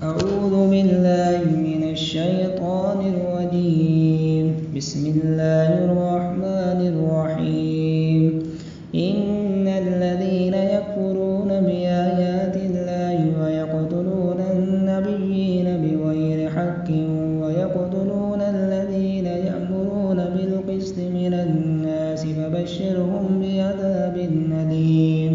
أعوذ بالله من الشيطان الرجيم. بسم الله الرحمن الرحيم. إن الذين يكفرون بآيات الله ويقتلون النبيين بغير حق ويقتلون الذين يأمرون بالقسط من الناس فبشرهم بعذاب أليم.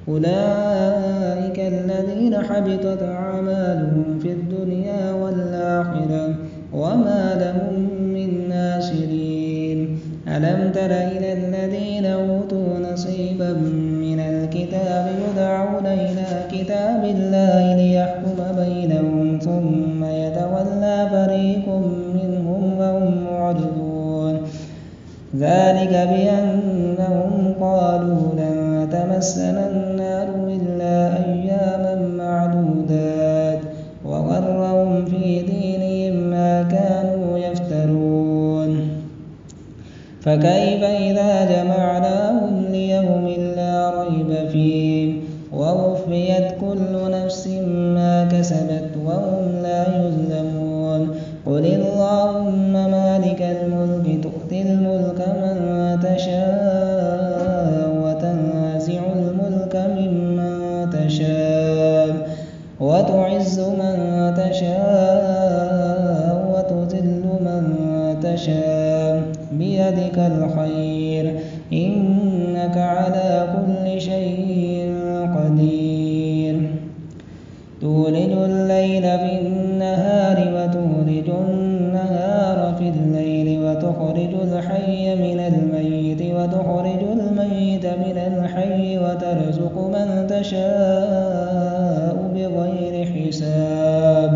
أولئك الذين حبطت أعمالهم في الدنيا والآخرة وما لهم من ناصرين. ألم تر إلى الذين أوتوا نصيبا من الكتاب يدعون إلى كتاب الله ليحكم بينهم ثم يتولى فريق منهم وهم معرضون. ذلك بأنهم قالوا لن تمسنا النار إلا أياما معدودات وغرهم في دينهم ما كانوا يفترون. فكيف إذا جمعناهم ليوم لا ريب فيه ووفيت كل نفس ما كسبت وهم لا يظلمون. قل اللهم مالك الملك تؤتي الملك من تشاء وتنزع الملك ممن تشاء وتعز من تشاء وتذل من تشاء بيدك الخير إنك على كل شيء قدير. تولج الليل في النهار وتولج النهار في الليل وتخرج الحي من الميت وتخرج الميت من الحي وترزق من تشاء بغير حساب.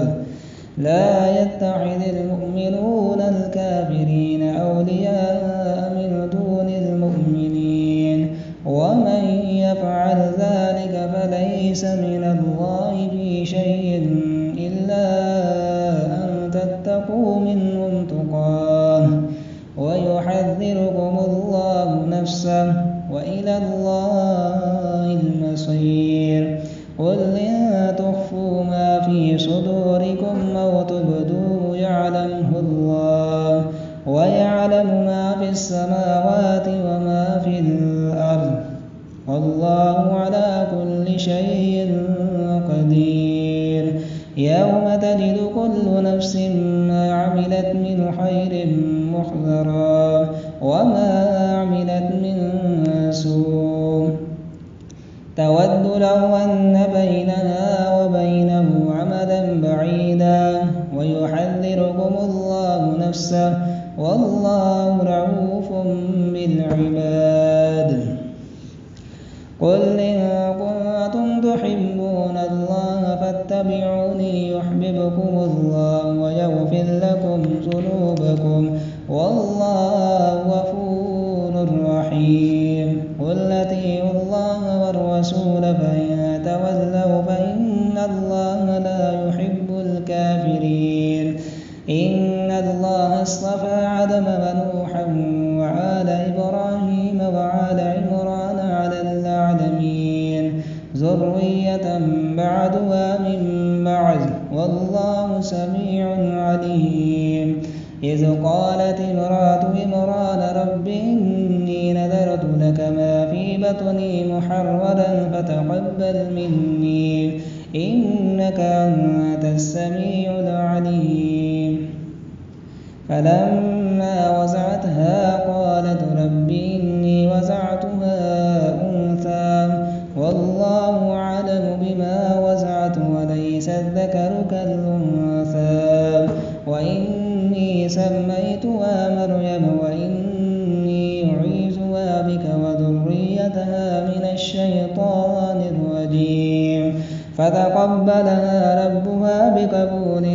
لا يتخذ المؤمنون الكافرين أولياء من دون المؤمنين ومن يفعل ذلك فليس من الله في شيء إلا أن تتقوا منهم تقاه ويحذركم الله نفسه وإلى الله المصير. قل إن تخفوا ما في صدوركم أو تبدوه يعلمه الله ويعلم ما في السماوات وما في الأرض والله على كل شيء قدير. يوم تجد كل نفس ما عملت من خير محضرا وما عملت من سوء تود لو أن بينها وبينه عمدا بعيدا ويحذركم الله نفسه والله رؤوف بالعباد. قل إن كنتم تحبون الله فاتبعوني يحببكم الله ويغفر لكم ذنوبكم والله غفور رحيم. قل أطيعوا الله والرسول فإن تولوا فإن الله لا يحب الكافرين. إن الله اصطفى آدم ونوحا وآل إبراهيم وآل عمران على العالمين ذرية بعضها من بعض والله سميع عليم. إذ قالت امرأة عمران رب إني نذرت لك ما في بطني محررا فتقبل مني إنك أنت السميع العليم. فلما وضعتها قالت رب إني وضعتها أنثى والله أعلم بما وضعت وليس الذكر كالأنثى وإني سميتها مريم وإني أعيذها بك وذريتها من الشيطان الرجيم. فتقبلها ربها بقبول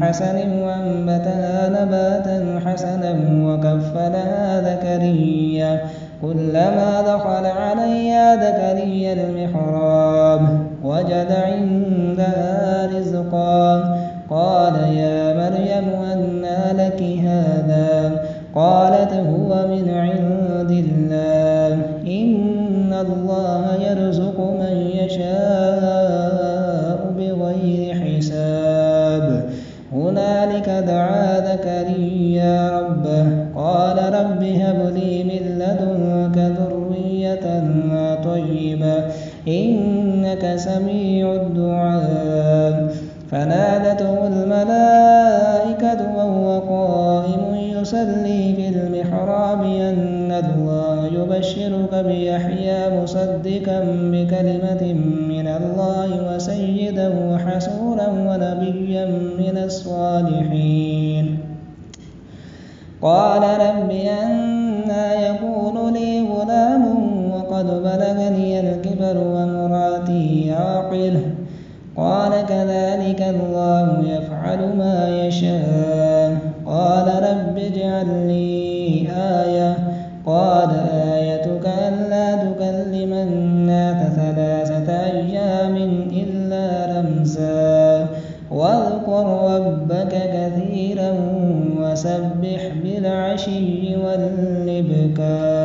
حسن وأنبتها نباتا حسنا وكفلها زكريا كلما دخل عليها زكريا المحراب وجد عندها رزقا قال يا مريم أنى لك هذا قالت هو من عند الله إن الله يرزق من يشاء بغير حساب. زكريا ربه قال رب هب لي من لدنك ذرية طيبة إنك سميع الدعاء فنادته الملائكة وهو قائم يصلي في المحراب أن الله يبشرك بيحيى مصدقا بكلمة من الله وسيدا وحسورا ونبيا من الصالحين قال رب أنى يكون لي غلام وقد بلغني الكبر وامرأتي عاقر قال كذلك الله يفعل ما يشاء قال رب اجعل لي آية قال آيتك ألا تكلم الناس 3 أيام إلا رمزا واذكر ربك كثيرا وسبح بالعشي والإبكار